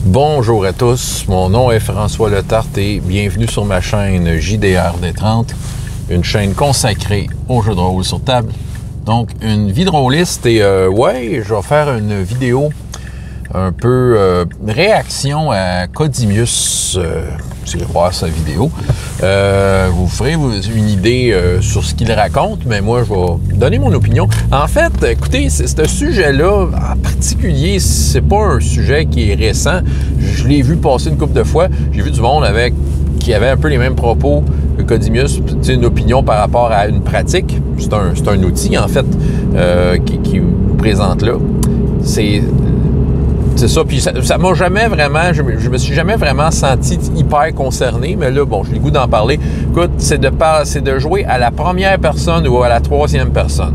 Bonjour à tous, mon nom est François Letarte et bienvenue sur ma chaîne JDR D30, une chaîne consacrée aux jeux de rôle sur table. Donc, une vie de rôliste et ouais, je vais faire une vidéo un peu réaction à Codimius. Vous allez voir sa vidéo. Vous ferez une idée sur ce qu'il raconte, mais moi, je vais donner mon opinion. En fait, écoutez, ce sujet-là, en particulier, c'est pas un sujet qui est récent. Je l'ai vu passer une couple de fois. J'ai vu du monde qui avait un peu les mêmes propos que Codimius, une opinion par rapport à une pratique. C'est un outil, en fait, qui vous présente là. C'est ça, puis ça m'a jamais vraiment, je me suis jamais vraiment senti hyper concerné, mais là, bon, j'ai le goût d'en parler. Écoute, c'est de jouer à la première personne ou à la troisième personne,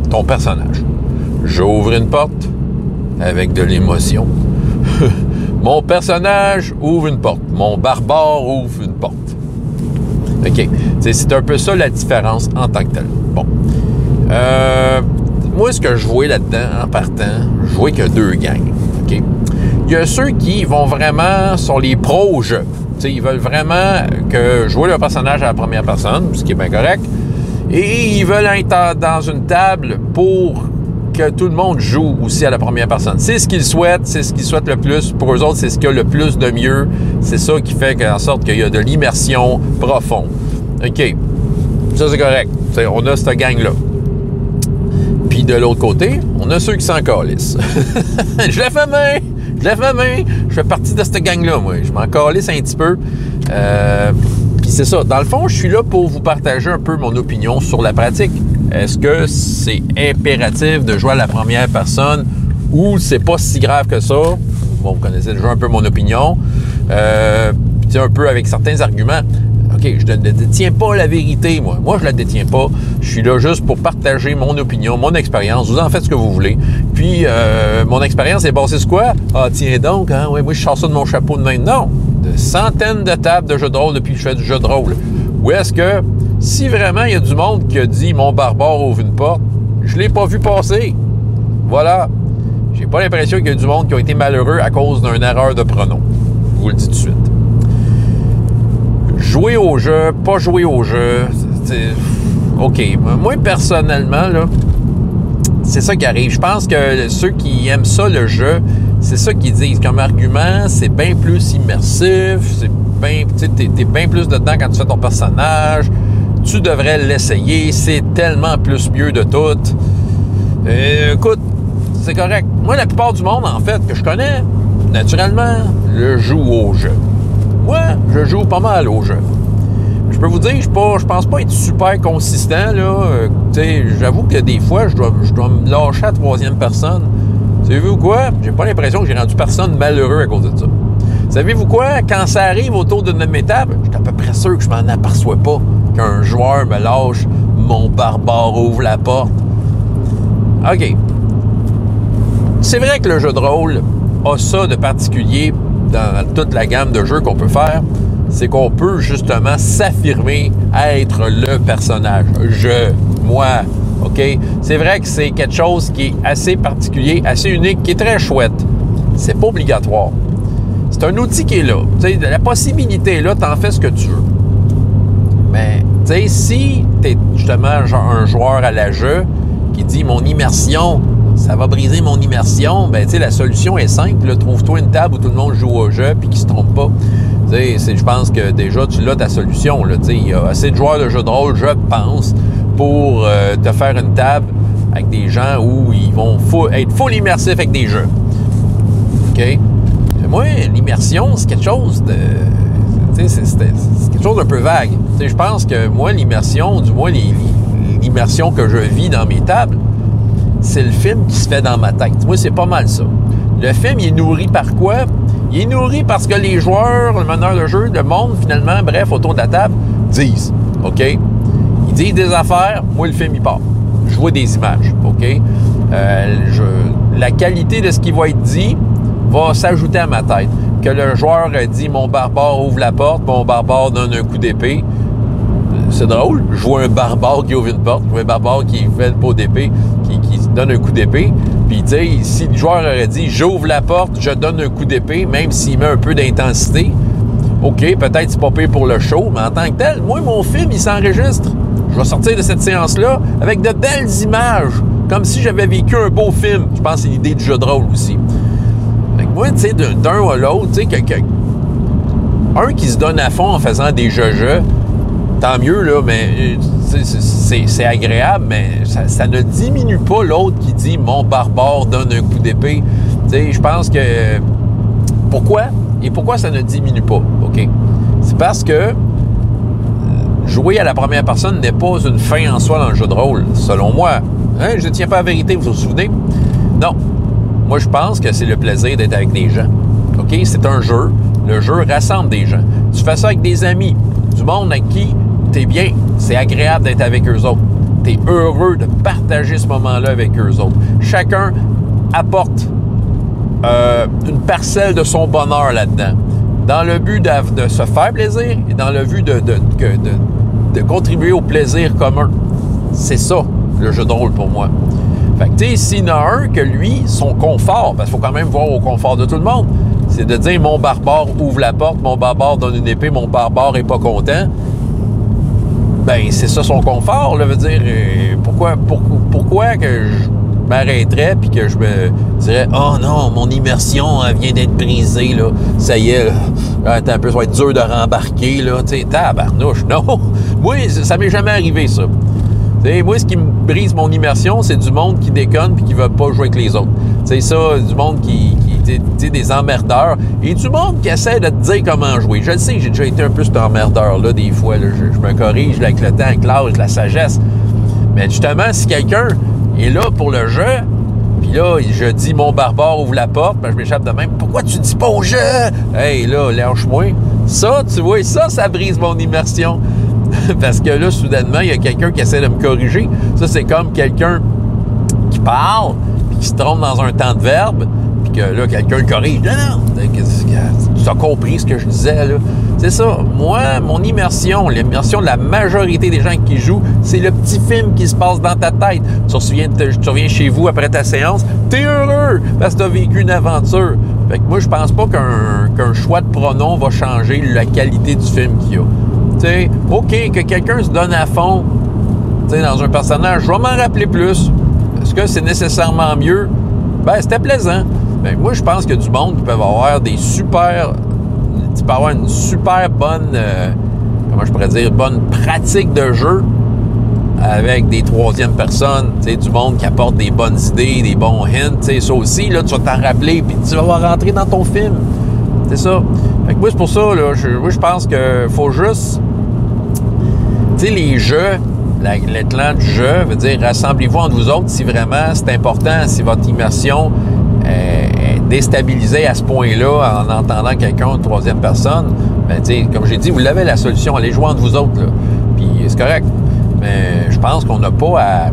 ton personnage. J'ouvre une porte avec de l'émotion. Mon personnage ouvre une porte. Mon barbare ouvre une porte. OK. C'est un peu ça la différence en tant que tel. Bon. Moi, ce que je vois là-dedans, en partant, je vois qu'il y a deux gangs. OK? Il y a ceux qui vont vraiment, sont les pros au jeu. T'sais, ils veulent vraiment jouer leur personnage à la première personne, ce qui est bien correct. Et ils veulent être dans une table pour que tout le monde joue aussi à la première personne. C'est ce qu'ils souhaitent, c'est ce qu'ils souhaitent le plus. Pour eux autres, c'est ce qu'il y a le plus de mieux. C'est ça qui fait en sorte qu'il y a de l'immersion profonde. OK. Ça, c'est correct. T'sais, on a cette gang-là. Puis de l'autre côté, on a ceux qui s'en calissent. Je lève ma main! Je fais partie de cette gang-là, moi. Je m'en calisse un petit peu. Puis c'est ça. Dans le fond, je suis là pour vous partager un peu mon opinion sur la pratique. Est-ce que c'est impératif de jouer à la première personne ou c'est pas si grave que ça? Bon, vous connaissez déjà un peu mon opinion. Puis un peu avec certains arguments. OK, je ne détiens pas la vérité, moi. Moi, je la détiens pas. Je suis là juste pour partager mon opinion, mon expérience. Vous en faites ce que vous voulez. Puis, mon expérience est basée sur quoi? Ah, tiens donc, hein? Oui, moi, je sors ça de mon chapeau de main. Non! De centaines de tables de jeux de rôle depuis que je fais du jeu de rôle. Ou est-ce que, si vraiment il y a du monde qui a dit « Mon barbare ouvre une porte », je l'ai pas vu passer. Voilà. J'ai pas l'impression qu'il y a du monde qui a été malheureux à cause d'une erreur de pronom. Je vous le dis tout de suite. Jouer au jeu, pas jouer au jeu, OK. Moi, personnellement, là, c'est ça qui arrive. Je pense que ceux qui aiment ça, le jeu, c'est ça qu'ils disent. Comme argument, c'est bien plus immersif, t'es bien plus dedans quand tu fais ton personnage, tu devrais l'essayer, c'est tellement plus mieux de tout. Écoute, c'est correct. Moi, la plupart du monde, en fait, que je connais, naturellement, le joue au jeu. Moi, je joue pas mal au jeu. Je peux vous dire, je pense pas être super consistant, là. J'avoue que des fois, je dois me lâcher à la troisième personne. Savez-vous quoi? J'ai pas l'impression que j'ai rendu personne malheureux à cause de ça. Savez-vous quoi? Quand ça arrive autour d'une de mes tables, je suis à peu près sûr que je m'en aperçois pas qu'un joueur me lâche, mon barbare ouvre la porte. OK. C'est vrai que le jeu de rôle a ça de particulier dans toute la gamme de jeux qu'on peut faire, c'est qu'on peut justement s'affirmer être le personnage. Moi, OK? C'est vrai que c'est quelque chose qui est assez particulier, assez unique, qui est très chouette. C'est pas obligatoire. C'est un outil qui est là. T'sais, la possibilité est là, t'en fais ce que tu veux. Mais, tu sais, si t'es justement un joueur à la jeu qui dit « Mon immersion, ça va briser mon immersion », ben tu sais, la solution est simple. Trouve-toi une table où tout le monde joue au jeu puis qui se trompe pas. Je pense que déjà, tu l'as ta solution. Il y a assez de joueurs de jeux de rôle, je pense, pour te faire une table avec des gens où ils vont être full immersifs avec des jeux. OK? Moi, l'immersion, c'est quelque chose de... C'est quelque chose d'un peu vague. Je pense que moi, l'immersion, du moins l'immersion que je vis dans mes tables, c'est le film qui se fait dans ma tête. Moi, c'est pas mal ça. Le film, il est nourri par quoi? Il est nourri parce que les joueurs, le meneur de jeu, le monde, finalement, bref, autour de la table, disent. OK? Ils disent des affaires, moi, le film, il part. Je vois des images. OK? La qualité de ce qui va être dit va s'ajouter à ma tête. Que le joueur a dit « Mon barbare ouvre la porte, mon barbare donne un coup d'épée ». C'est drôle. Je vois un barbare qui ouvre une porte, je vois un barbare qui fait le pot d'épée, qui donne un coup d'épée. Puis, tu sais, si le joueur aurait dit « J'ouvre la porte, je donne un coup d'épée », même s'il met un peu d'intensité, OK, peut-être c'est pas pire pour le show, mais en tant que tel, moi, mon film, il s'enregistre. Je vais sortir de cette séance-là avec de belles images, comme si j'avais vécu un beau film. Je pense que c'est l'idée du jeu de rôle aussi. Fait que moi, tu sais, d'un à l'autre, tu sais, un qui se donne à fond en faisant des jeux, tant mieux, là, mais c'est agréable, mais ça ne diminue pas l'autre qui dit « Mon barbare donne un coup d'épée ». Tu sais, je pense que... Pourquoi? Et pourquoi ça ne diminue pas? OK? C'est parce que jouer à la première personne n'est pas une fin en soi dans le jeu de rôle, selon moi. Hein? Je ne tiens pas à la vérité, vous vous souvenez? Non. Moi, je pense que c'est le plaisir d'être avec des gens. OK? C'est un jeu. Le jeu rassemble des gens. Tu fais ça avec des amis, du monde avec qui t'es bien. C'est agréable d'être avec eux autres. T'es heureux de partager ce moment-là avec eux autres. Chacun apporte une parcelle de son bonheur là-dedans, dans le but de se faire plaisir et dans le but de contribuer au plaisir commun. C'est ça, le jeu de rôle pour moi. Fait que, tu sais, s'il y en a un que lui, son confort, parce qu'il faut quand même voir au confort de tout le monde, c'est de dire « Mon barbare ouvre la porte, mon barbare donne une épée, mon barbare est pas content », ben c'est ça son confort, là, veut dire, pourquoi que je m'arrêterais puis que je me dirais « Oh non, mon immersion elle vient d'être brisée, là. Ça y est, là. Attends un peu, ça va être dur de rembarquer, là. » Tu sais, tabarnouche, non. Moi, ça m'est jamais arrivé, ça. T'sais, moi, ce qui me brise mon immersion, c'est du monde qui déconne puis qui ne veut pas jouer avec les autres. C'est ça, du monde qui des emmerdeurs et du monde qui essaie de te dire comment jouer. Je le sais, j'ai déjà été un peu cet emmerdeur-là des fois. Là, je me corrige là, avec le temps, avec l'âge, la sagesse. Mais justement, si quelqu'un est là pour le jeu, puis là, je dis « Mon barbare ouvre la porte », ben, je m'échappe de même. « Pourquoi tu dis pas au jeu? » Hey, là, lâche-moi. Ça, tu vois, ça brise mon immersion. Parce que là, soudainement, il y a quelqu'un qui essaie de me corriger. Ça, c'est comme quelqu'un qui parle, puis qui se trompe dans un temps de verbe, puis que là, quelqu'un le corrige. Non, tu as compris ce que je disais, là. C'est ça. Moi, mon immersion, l'immersion de la majorité des gens qui jouent, c'est le petit film qui se passe dans ta tête. Tu reviens chez vous après ta séance, t'es heureux parce que t'as vécu une aventure. Fait que moi, je pense pas qu'un choix de pronom va changer la qualité du film qu'il y a. T'sais, OK, que quelqu'un se donne à fond dans un personnage, je vais m'en rappeler plus. Est-ce que c'est nécessairement mieux? Ben, c'était plaisant. Ben, moi, je pense que du monde qui peut avoir des super... Tu peux avoir une super bonne... comment je pourrais dire? Bonne pratique de jeu avec des troisièmes personnes, du monde qui apporte des bonnes idées, des bons hints. Ça aussi, là, tu vas t'en rappeler puis tu vas rentrer dans ton film. C'est ça. Fait que moi, c'est pour ça, là, je pense qu'il faut juste... Tu sais, les jeux, l'éclat du jeu, veut dire, rassemblez-vous entre vous autres si vraiment c'est important, si votre immersion est déstabilisée à ce point-là en entendant quelqu'un de troisième personne. Ben, tu sais, comme j'ai dit, vous l'avez la solution, allez jouer entre vous autres, là. Puis c'est correct. Mais je pense qu'on n'a pas à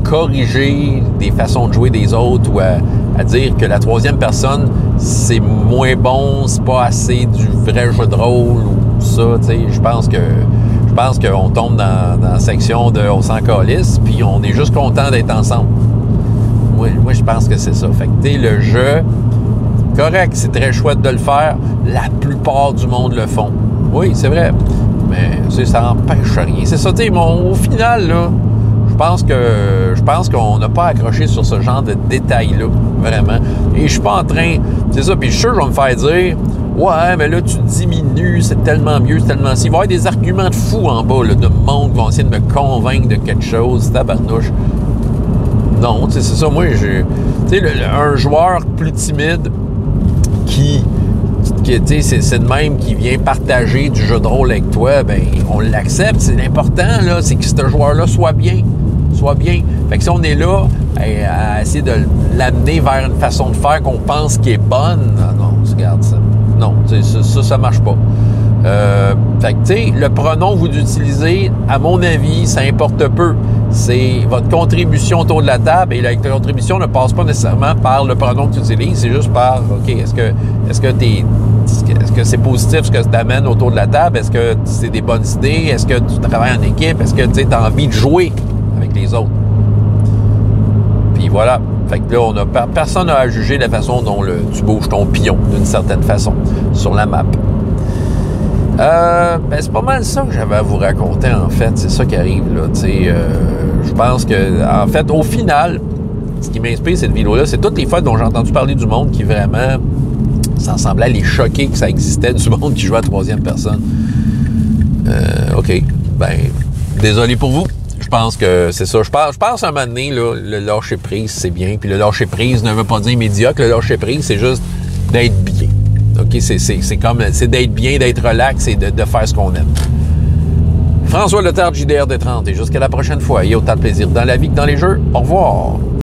corriger des façons de jouer des autres ou à dire que la troisième personne, c'est moins bon, c'est pas assez du vrai jeu de rôle ou ça, tu sais. Je pense qu'on tombe dans la section de on s'en calisse, puis on est juste content d'être ensemble. Moi, je pense que c'est ça. Fait que, tu sais, le jeu, correct, c'est très chouette de le faire. La plupart du monde le font. Oui, c'est vrai. Mais ça n'empêche rien. C'est ça, tu sais, au final, là, je pense qu'on n'a pas accroché sur ce genre de détails-là, vraiment. Et je suis pas en train... C'est ça, puis je suis sûr que je vais me faire dire « Ouais, mais là, tu diminues, c'est tellement mieux, c'est tellement... » Il va y avoir des arguments de fous en bas, là, de monde qui vont essayer de me convaincre de quelque chose, tabarnouche. Non, c'est ça, moi, tu sais, un joueur plus timide qui tu sais, c'est de même qui vient partager du jeu de rôle avec toi, ben on l'accepte. C'est l'important, là, c'est que ce joueur-là soit bien. Fait que si on est là à essayer de l'amener vers une façon de faire qu'on pense qui est bonne, non, regarde ça. Non, ça marche pas. Fait que, tu sais, le pronom que vous utilisez, à mon avis, ça importe peu. C'est votre contribution autour de la table et la contribution ne passe pas nécessairement par le pronom que tu utilises, c'est juste par, OK, est-ce que c'est positif ce que tu amènes autour de la table? Est-ce que c'est des bonnes idées? Est-ce que tu travailles en équipe? Est-ce que tu as envie de jouer avec les autres? Puis voilà. Fait que là, personne n'a à juger la façon dont tu bouges ton pion, d'une certaine façon, sur la map. C'est pas mal ça que j'avais à vous raconter, en fait. C'est ça qui arrive, là. Je pense que, en fait, au final, ce qui m'inspire cette vidéo-là, c'est toutes les fois dont j'ai entendu parler du monde qui vraiment, ça semblait les choquer que ça existait, du monde qui jouait à troisième personne. OK. Désolé pour vous. Je pense que c'est ça. Je pense à un moment donné, là, le lâcher prise, c'est bien. Puis le lâcher prise ne veut pas dire médiocre. Le lâcher prise, c'est juste d'être bien. OK? C'est d'être bien, d'être relax et de faire ce qu'on aime. François Letard, JDR de 30. Et jusqu'à la prochaine fois. Et autant de plaisir dans la vie que dans les jeux. Au revoir.